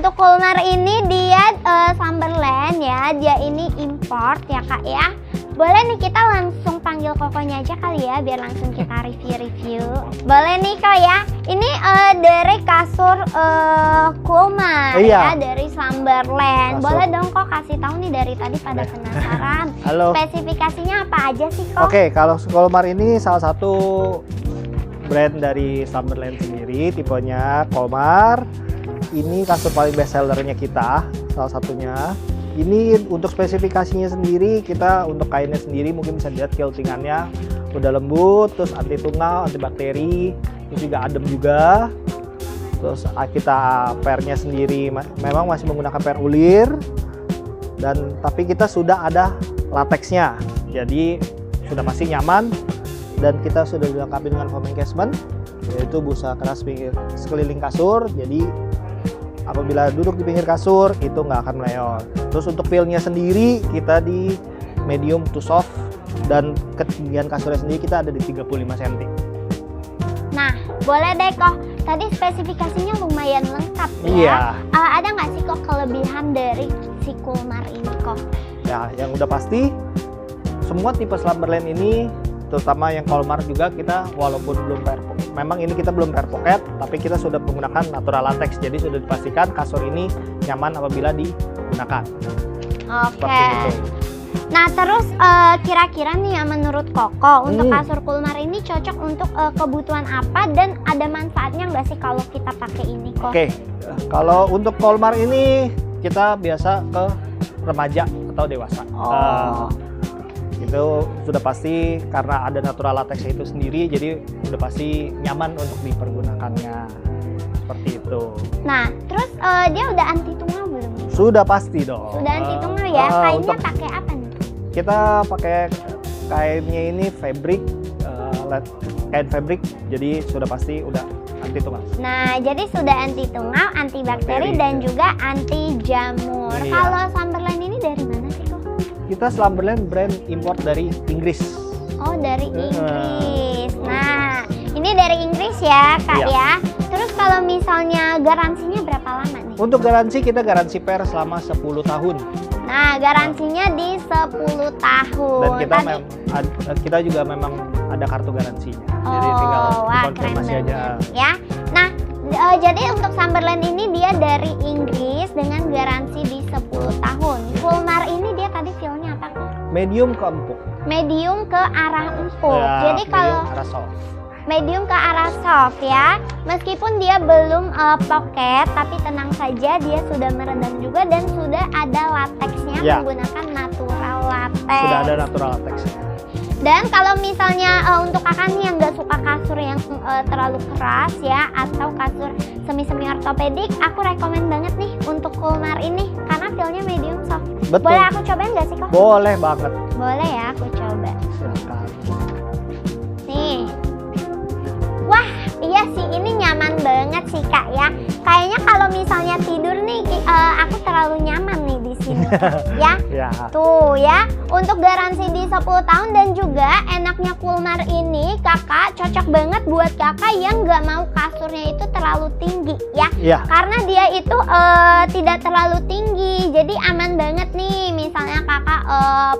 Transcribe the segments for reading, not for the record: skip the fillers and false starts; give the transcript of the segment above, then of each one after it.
untuk Coolmar ini dia Slumberland ya, dia ini import ya Kak ya. Boleh nih kita langsung panggil kokonya aja kali ya, biar langsung kita review. Boleh nih Kak ya. Ini dari kasur Coolmar ya, dari Slumberland. Boleh dong kok kasih tahu nih, dari tadi pada penasaran. Halo. Spesifikasinya apa aja sih kok? Oke, kalau Coolmar ini salah satu brand dari Slumberland sendiri, tipenya Coolmar. Ini kasur paling best sellernya kita, salah satunya. Ini untuk spesifikasinya sendiri, kita untuk kainnya sendiri mungkin bisa dilihat quiltingannya udah lembut, terus anti tungau, anti bakteri, terus juga adem juga. Terus kita pernya sendiri memang masih menggunakan per ulir, dan tapi kita sudah ada latexnya, jadi sudah pasti nyaman. Dan kita sudah dilengkapi dengan foam encasement, yaitu busa keras sekeliling kasur, jadi apabila duduk di pinggir kasur itu nggak akan meleot. Terus untuk feel-nya sendiri kita di medium to soft, dan ketinggian kasurnya sendiri kita ada di 35 cm. Nah, boleh deh kok. Tadi spesifikasinya lumayan lengkap ya. Iya. Ada nggak sih kok kelebihan dari si Coolmar ini kok? Ya, yang udah pasti semua tipe Slumberland ini, terutama yang Coolmar juga, kita walaupun belum pair pocket, memang ini kita belum pair pocket, tapi kita sudah menggunakan natural latex, jadi sudah dipastikan kasur ini nyaman apabila digunakan. Oke. Nah terus kira-kira nih ya menurut Koko, untuk kasur Coolmar ini cocok untuk kebutuhan apa, dan ada manfaatnya nggak sih kalau kita pakai ini kok? Oke, kalau untuk Coolmar ini kita biasa ke remaja atau dewasa. Itu sudah pasti karena ada natural latex itu sendiri, jadi udah pasti nyaman untuk dipergunakannya, seperti itu. Nah terus dia udah anti tungau belum? Sudah pasti dong. Sudah anti tungau ya. Kainnya pakai apa nih? Kita pakai kainnya ini fabric, kain fabric, jadi sudah pasti udah anti tungau. Nah jadi sudah anti tungau, anti bakteri, dan juga anti jamur. Iya. Kalau Slumberland ini dari mana sih kok? Kita Slumberland brand import dari Inggris. Oh dari Inggris. Nah ini dari Inggris ya Kak ya. Terus kalau misalnya garansinya berapa lama nih? Untuk garansi kita garansi per selama 10 tahun. Nah garansinya di 10 tahun. Dan kita juga memang ada kartu garansinya. Jadi tinggal dikonfirmasi aja. Ya. Nah jadi untuk Slumberland ini dia dari Inggris dengan garansi di 10 tahun. Coolmar ini dia tadi feel-nya apa kok? Medium ke empuk. Medium ke arah empuk. Ya, jadi kalau medium ke arah soft ya. Meskipun dia belum pocket, tapi tenang saja dia sudah meredam juga, dan sudah ada latexnya, menggunakan natural latex. Sudah ada natural latex. Dan kalau misalnya untuk kakak nih yang nggak suka kasur yang terlalu keras ya, atau kasur semi-semi ortopedik, aku rekomen banget nih untuk Coolmar ini karena feel-nya medium soft. Betul. Boleh aku cobain nggak sih kok? Boleh banget. Boleh ya, aku coba. Silakan. Nih. Wah, iya sih, ini nyaman banget sih Kak ya. Kayaknya kalau misalnya tidur nih, aku terlalu nyaman nih di sini. Ya. Tuh ya, untuk garansi di 10 tahun, dan juga enaknya Coolmar ini kakak cocok banget buat kakak yang nggak mau kasurnya itu terlalu tinggi ya. Karena dia itu tidak terlalu tinggi, jadi aman banget nih. Misalnya kakak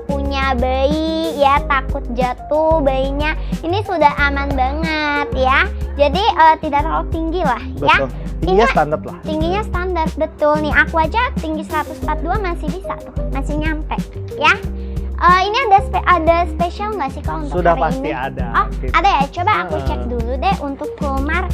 punya bayi ya, takut jatuh bayinya, ini sudah aman banget ya. Jadi tidak terlalu tinggi lah. Betul. Ya. Tingginya standar lah. Tingginya standar, betul nih. Aku aja tinggi 142 masih bisa tuh, masih nyampe ya. Ini ada spesial nggak sih kok untuk Sudah hari pasti ini? ada. Oh, ada ya? Coba aku cek dulu deh untuk Coolmar.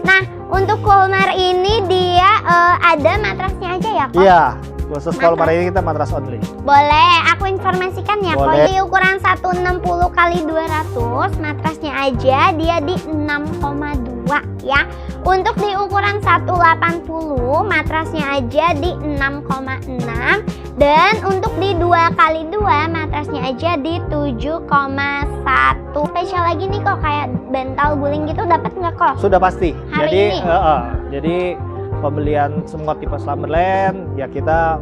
Nah, untuk Coolmar ini dia ada matrasnya aja ya kok? Iya, khusus Coolmar ini kita matras only. Boleh, aku informasikan ya kok. Boleh. Di ukuran 160 x 200 matrasnya aja dia di 6,2 ya. Untuk di ukuran 180 matrasnya aja di 6,6, dan untuk di 2x2 matrasnya aja di 7,1. Spesial lagi nih kok, kayak bantal guling gitu, dapat nggak kok? Sudah pasti. Hari ini? Jadi pembelian semua tipe Slumberland ya kita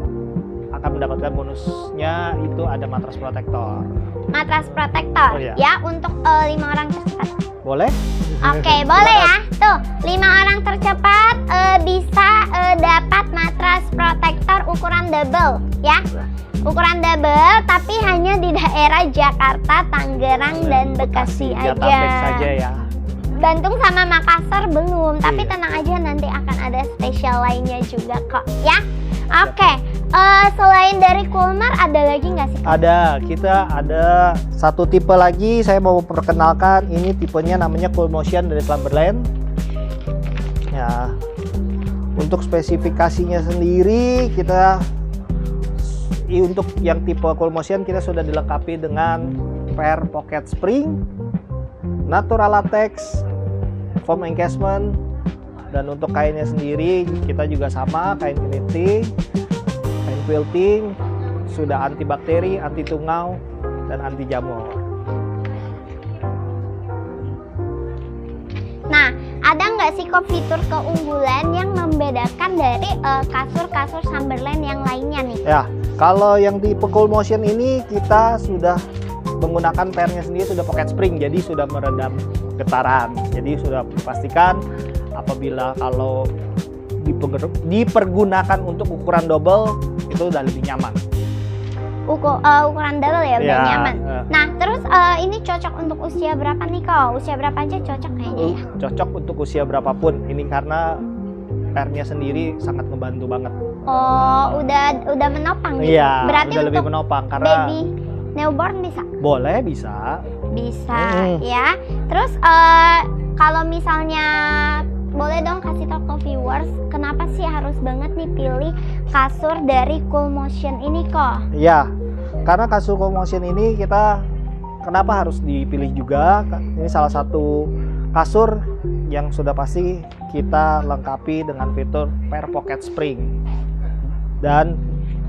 akan mendapatkan bonusnya, itu ada matras protektor. Matras protektor ya untuk 5 orang tercepat. Boleh? Oke, boleh ya. Tuh, 5 orang tercepat bisa dapat matras ukuran double ya. Ukuran double tapi hanya di daerah Jakarta, Tangerang dan Bekasi Jatabek aja. saja ya. Bandung sama Makassar belum, tapi Iya. tenang aja nanti akan ada spesial lainnya juga kok ya. Oke, selain dari Coolmar ada lagi nggak sih? Kita ada satu tipe lagi saya mau perkenalkan. Ini tipenya namanya Cool Motion dari Slumberland. Ya, untuk spesifikasinya sendiri untuk yang tipe Cool Motion kita sudah dilengkapi dengan pair pocket spring, natural latex, foam encasement, dan untuk kainnya sendiri kita juga sama, kain knitting, kain quilting, sudah anti bakteri, anti tungau, dan anti jamur. Nah, ada nggak sih kok fitur keunggulan yang membedakan dari kasur-kasur Slumberland yang lainnya nih? Ya, kalau yang tipe Cool Motion ini kita sudah menggunakan pairnya sendiri sudah pocket spring, jadi sudah meredam getaran. Jadi sudah dipastikan apabila kalau dipergunakan untuk ukuran double itu udah lebih nyaman. Ukuran double ya, udah Ya, nyaman. Nah, terus ini cocok untuk usia berapa nih kok? Usia berapa aja cocok kayaknya ya? Cocok untuk usia berapapun. Ini karena pairnya sendiri sangat membantu banget. Oh, udah menopang nih. Iya, Berarti udah lebih untuk menopang karena baby newborn bisa? boleh bisa. Bisa ya. Terus kalau misalnya boleh dong kasih tau ke viewers kenapa sih harus banget nih pilih kasur dari Cool Motion ini kok? Iya, karena kasur Cool Motion ini kenapa harus dipilih juga? Ini salah satu kasur yang sudah pasti kita lengkapi dengan fitur pair pocket spring dan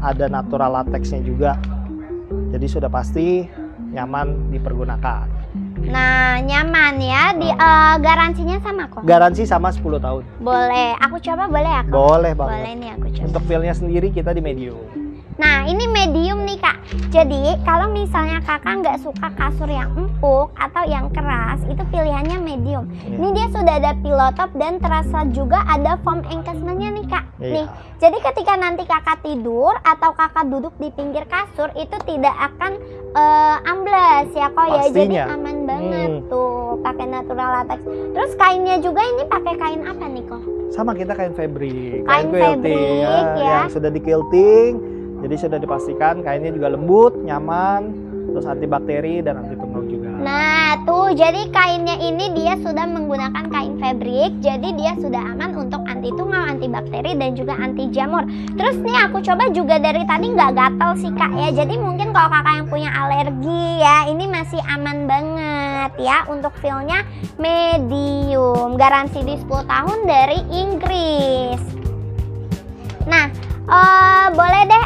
ada natural latexnya juga. Jadi sudah pasti nyaman dipergunakan. Nah, nyaman ya. Garansinya sama kok? Garansi sama 10 tahun. Boleh. Aku coba boleh ya kok? Boleh banget. Boleh nih aku coba. Untuk feel-nya sendiri kita di medium. Nah, ini medium nih kak. Jadi kalau misalnya kakak nggak suka kasur yang empuk atau yang keras, itu pilihannya medium. Ini dia sudah ada pillow top dan terasa juga ada foam encasement-nya nih kak. Nih, jadi ketika nanti kakak tidur atau kakak duduk di pinggir kasur itu tidak akan ambles ya kok ya. Jadi aman banget tuh pakai natural latex. Terus kainnya juga ini pakai kain apa nih kok? Sama kita kain fabric, Kain quilting fabric, ya. yang sudah di quilting. Jadi sudah dipastikan kainnya juga lembut, nyaman, terus antibakteri dan anti tungau juga. Nah tuh, jadi kainnya ini dia sudah menggunakan kain fabric, jadi dia sudah aman untuk anti tungau, anti bakteri dan juga anti jamur. Terus nih aku coba juga dari tadi nggak gatal sih kak ya. Jadi mungkin kalau kakak yang punya alergi ya, ini masih aman banget ya untuk feel-nya medium. Garansi di 10 tahun dari Inggris. Nah, boleh deh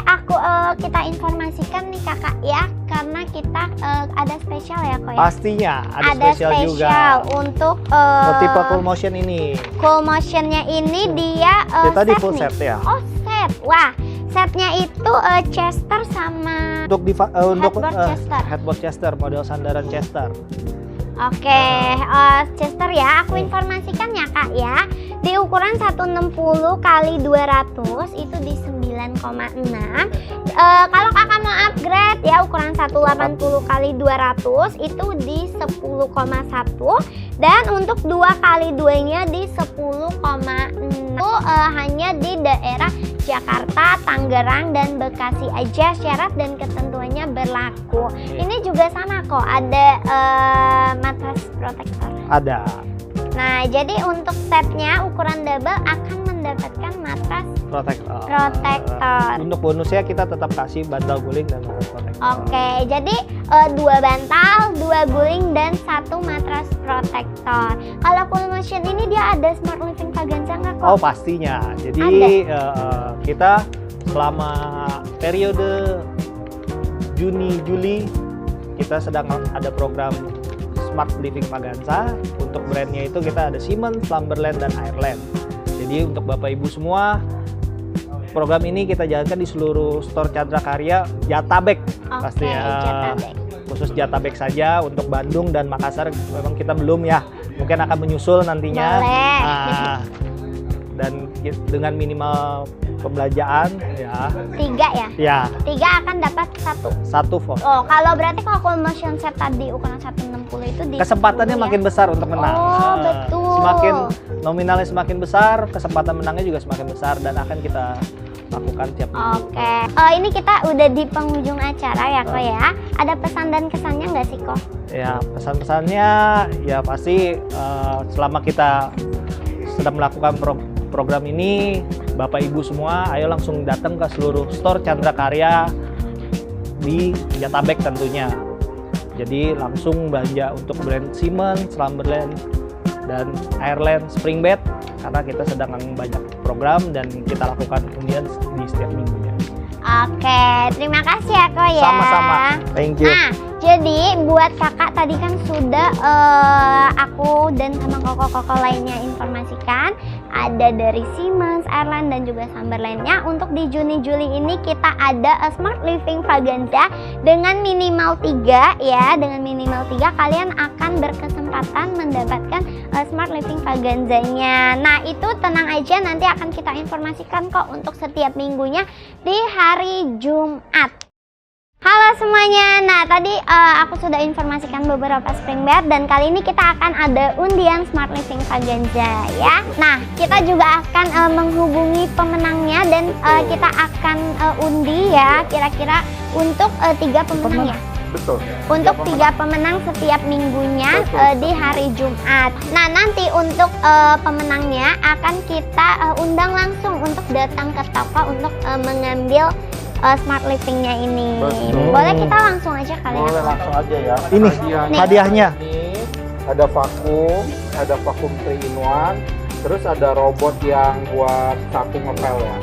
kita informasikan nih kakak ya, karena kita ada spesial ya kok ya. Pastinya ada spesial juga untuk tipe Cool Motion ini. Cool Motion-nya ini dia Kita di set full nih. set ya. Oh set, wah setnya itu Chester sama Untuk headboard Chester, model sandaran Chester. Oke, Chester ya, aku informasikan ya kak ya. Di ukuran 160 x 200 itu di 9,6. Kalau kakak mau upgrade ya ukuran 180 x 200 itu di 10,1 dan untuk 2 x 2 nya di 10,6. Hanya di daerah Jakarta, Tangerang dan Bekasi aja syarat dan ketentuannya berlaku. Ini juga sama kok, ada matras protektor. Ada. Nah, jadi untuk setnya ukuran double akan mendapatkan matras protektor. Untuk bonusnya kita tetap kasih bantal guling dan matras protektor. Oke, jadi 2 bantal, 2 guling dan 1 matras protektor. Kalau Cool Motion ini dia ada smart living Vaganza nggak kok? Oh pastinya. Jadi kita selama periode Juni-Juli kita sedang ada program Smart Living Vaganza. Untuk brandnya itu kita ada Siemens, Slumberland, dan Ireland. Jadi untuk Bapak Ibu semua, program ini kita jalankan di seluruh store Chandra Karya Jatabek. Pastinya Jatabek. Khusus Jatabek saja. Untuk Bandung dan Makassar memang kita belum ya. Mungkin akan menyusul nantinya. Boleh. dan dengan minimal pembelanjaan ya 3 ya? ya 3 akan dapat 1. 1 volt. Oh, kalau berarti kalau full motion set tadi ukuran 160 itu di Kesempatannya 10 ya? makin besar untuk menang. Oh, betul. Semakin nominalnya semakin besar, kesempatan menangnya juga semakin besar dan akan kita lakukan tiap minggu. Oke, ini kita udah di penghujung acara ya kok ya. Ada pesan dan kesannya nggak sih kok? Ya pesan-pesannya ya pasti selama kita sedang melakukan program ini, Bapak Ibu semua ayo langsung datang ke seluruh store Chandra Karya di Jatabek tentunya. Jadi langsung belanja untuk brand Siemens, Slumberland, dan Airland Springbed karena kita sedang banyak program dan kita lakukan undian di setiap minggunya. Oke, terima kasih ya kok ya. Sama-sama, thank you. Nah, jadi buat kakak tadi kan sudah aku dan sama koko-koko lainnya informasikan ada dari Siemens, Airline dan juga Slumberland-nya. Untuk di Juni-Juli ini kita ada Smart Living Vaganza dengan minimal 3 ya. Dengan minimal 3 kalian akan berkesempatan mendapatkan Smart Living Vaganza-nya. Nah, itu tenang aja nanti akan kita informasikan kok untuk setiap minggunya di hari Jumat. Halo semuanya, nah tadi aku sudah informasikan beberapa Springbed dan kali ini kita akan ada undian Smart Living Vaganza ya. Nah kita juga akan menghubungi pemenangnya dan kita akan undi ya kira-kira untuk 3 pemenang ya. Betul. Untuk 3 pemenang setiap minggunya di hari Jumat. Nah nanti untuk pemenangnya akan kita undang langsung untuk datang ke toko untuk mengambil Smart Living-nya ini. Betul. Boleh kita langsung aja kali Boleh ya? langsung aja ya. Ini hadiahnya. Ini ada vakum 3 in 1, terus ada robot yang buat sapu ngepel ya.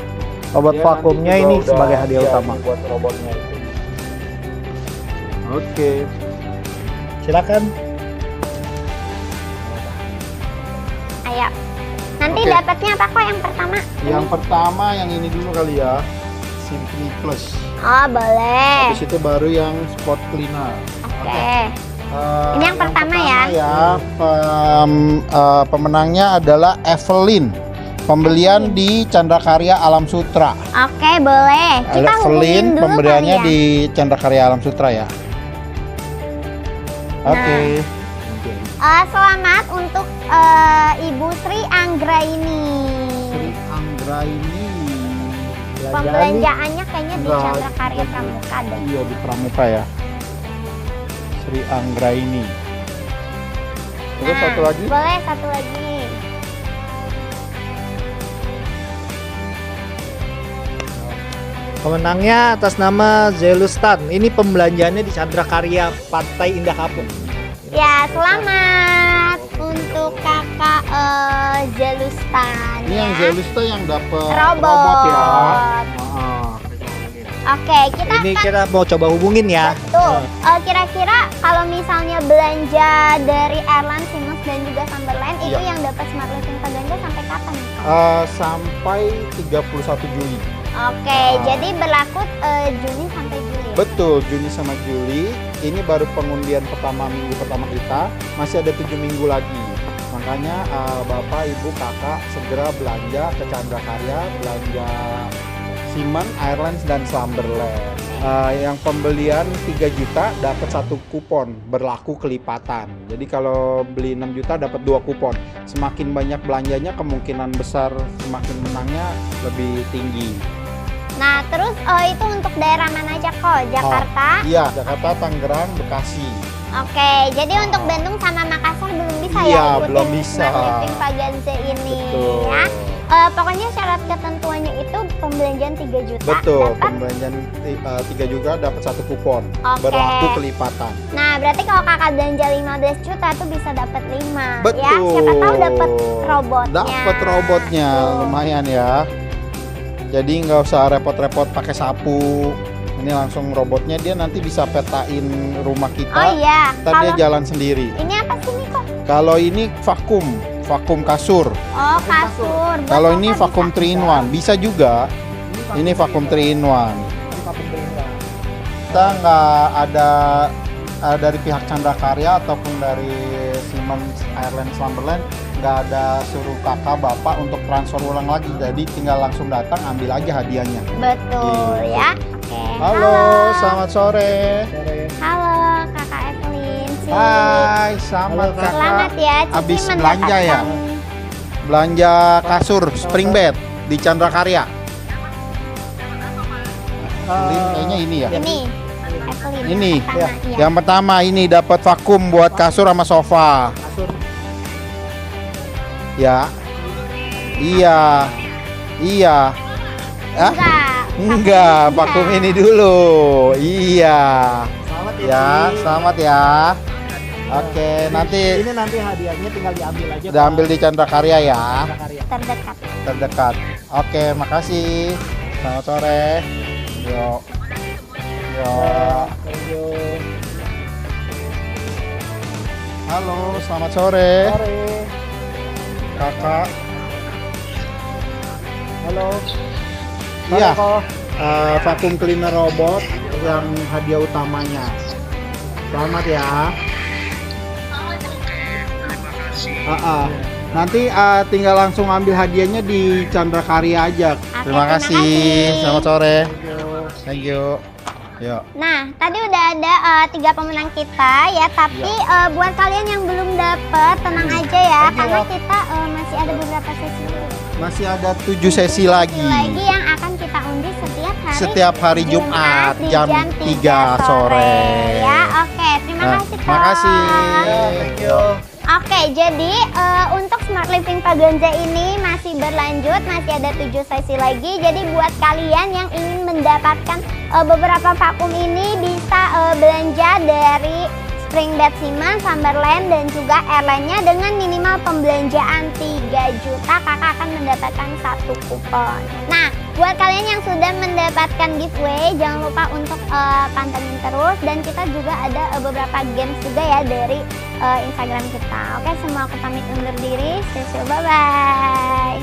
Obat Dia vakumnya nanti juga ini udah sebagai hadiah iya, utama. buat robotnya itu. Oke. Silakan. Ayo. Nanti Oke. dapatnya apa kok yang pertama? Yang pertama yang ini dulu kali ya. Simply Plus. Oh boleh. Habis itu baru yang Spot Cleaner. Oke. Ini yang pertama ya. Pemenangnya adalah Evelyn. Pembelian di Chandra Karya Alam Sutra. Oke boleh. Kita hubungin Evelyn dulu pembeliannya kali ya. di Chandra Karya Alam Sutra ya. Oke. Selamat untuk Ibu Sri Anggraini. Sri Anggraini. Pembelanjaannya kayaknya di Enggak, Chandra Karya Pramuka deh. Iya di Pramuka ya. Sri Anggraini. Terus Nah, satu lagi. Boleh satu lagi. Pemenangnya atas nama Zelustan. Ini pembelanjaannya di Chandra Karya Pantai Indah Kapuk. Ya, selamat untuk kakak Zelustan. Ini yang ya. Zelus tuh yang dapat Robot. robot ya. Oke, kita Ini akan kita mau coba hubungin ya. betul. Kira-kira kalau misalnya belanja dari Airline, Siemens dan juga Slumberland itu Iya. yang dapat Smart Living Vaganza sampai kapan nih? Kak? Sampai 31 Juli. Oke, jadi berlaku Juni sampai Juli. ya? Betul, Juni sama Juli. Ini baru pengundian minggu pertama kita. Masih ada 7 minggu lagi. Makanya Bapak, Ibu, Kakak segera belanja ke Chandra Karya, belanja Siemens, Airlines dan Slumberland. Yang pembelian 3 juta dapat 1 kupon berlaku kelipatan. Jadi kalau beli 6 juta dapat 2 kupon. Semakin banyak belanjanya kemungkinan besar semakin menangnya lebih tinggi. Nah, terus itu untuk daerah mana aja kok? Jakarta? Iya, Jakarta, Tangerang, Bekasi. Oke, jadi untuk Bandung sama Makassar belum bisa ya Iya, ikutin belum bisa. Smart Living Vaganza ini Betul. ya. Pokoknya syarat ketentuannya itu pembelanjaan 3 juta Betul, dapat. pembelanjaan 3 juga dapat 1 kupon. Oke. Berlaku kelipatan. Nah, berarti kalau kakak belanja 15 juta tuh bisa dapat 5 Betul. ya. Siapa tahu dapat robotnya. Dapat robotnya, Tuh. lumayan ya. Jadi nggak usah repot-repot pakai sapu. Ini langsung robotnya, dia nanti bisa petain rumah Oh kita. iya, Ntar dia kalau jalan sendiri. ini apa sih nih kok? Kalau ini vakum kasur. Oh, kasur. Buat Kalau ini kakak vakum bisa? 3 in 1, bisa juga. Ini vakum 3 in 1. Kita nggak ada dari pihak Chandra Karya ataupun dari Siemens, Airline, Slumberland nggak ada suruh kakak bapak untuk transfer ulang lagi. Jadi tinggal langsung datang ambil aja hadiahnya. Betul ya. Oke. Halo, selamat sore. Halo Kakak Evelyn. Hai, selamat Halo, Kak. kakak. Selamat ya. Cici Habis belanja ya? mendapatkan Belanja kasur spring bed di Chandra Karya. Kayaknya ini ya. Ini. Evelyn. Ini, yang pertama, iya. Yang pertama ini dapat vakum buat kasur sama sofa. Kasur. Ya. Iya. Iya. Ah? Enggak, vakum ini dulu. Iya. Selamat Ya, Ci. selamat ya. Oke, nanti Ini nanti hadiahnya tinggal diambil aja. udah ambil di Chandra Karya ya. Karya. Terdekat. Terdekat. Oke, makasih. Selamat sore. Yuk. Yuk. Thank you. Halo, selamat sore. Sore. Kakak. Halo. Iya. Sore, Ko. Vacuum cleaner robot yang hadiah utamanya. Selamat ya. Nanti tinggal langsung ambil hadiahnya di Chandra Karya aja. Oke, Terima kasih. kasih. Selamat sore. Thank you. Thank you. Yuk. Nah, tadi udah ada 3 pemenang kita ya, tapi buat kalian yang belum dapet, tenang aja ya, Thank you, karena Wak. kita masih ada beberapa sesi Masih ada 7 sesi lagi. yang akan kita undi Setiap hari Jumat di jam 3 sore. ya. Oke, terima Nah, kasih Kak. makasih. Thank you. Oke, jadi untuk Smart Living Pagonza ini masih berlanjut, masih ada 7 sesi lagi. Jadi buat kalian yang ingin mendapatkan beberapa vakum ini bisa belanja dari Spring Bed Siman, Summerland, dan juga airline-nya dengan minimal pembelanjaan 3 juta, kakak akan mendapatkan 1 kupon. Nah, buat kalian yang sudah mendapatkan giveaway, jangan lupa untuk pantengin terus, dan kita juga ada beberapa games juga ya dari Instagram kita. Oke, semua aku pamit undur diri. See you, bye-bye.